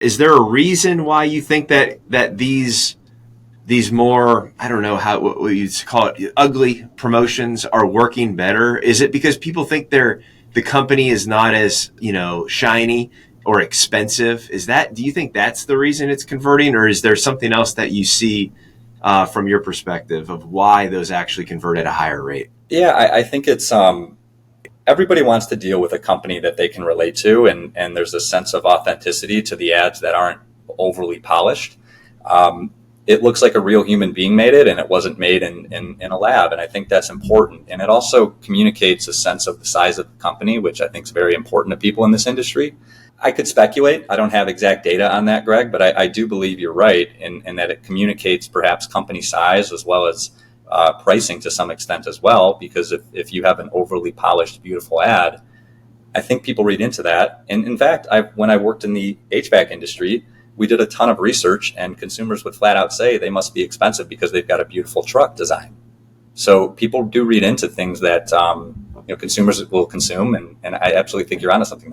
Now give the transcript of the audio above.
Is there a reason why you think that these more, I don't know what you call it, ugly promotions are working better? Is it because people think the company is not as, shiny or expensive? Do you think that's the reason it's converting, or is there something else that you see from your perspective of why those actually convert at a higher rate? Yeah, I think it's everybody wants to deal with a company that they can relate to, and there's a sense of authenticity to the ads that aren't overly polished. It looks like a real human being made it, and it wasn't made in a lab, and I think that's important. And it also communicates a sense of the size of the company, which I think is very important to people in this industry. I could speculate. I don't have exact data on that, Greg, but I do believe you're right in that it communicates perhaps company size as well as pricing to some extent as well, because if you have an overly polished, beautiful ad, I think people read into that. And in fact, when I worked in the HVAC industry, we did a ton of research, and consumers would flat out say they must be expensive because they've got a beautiful truck design. So people do read into things that consumers will consume, and I absolutely think you're onto something.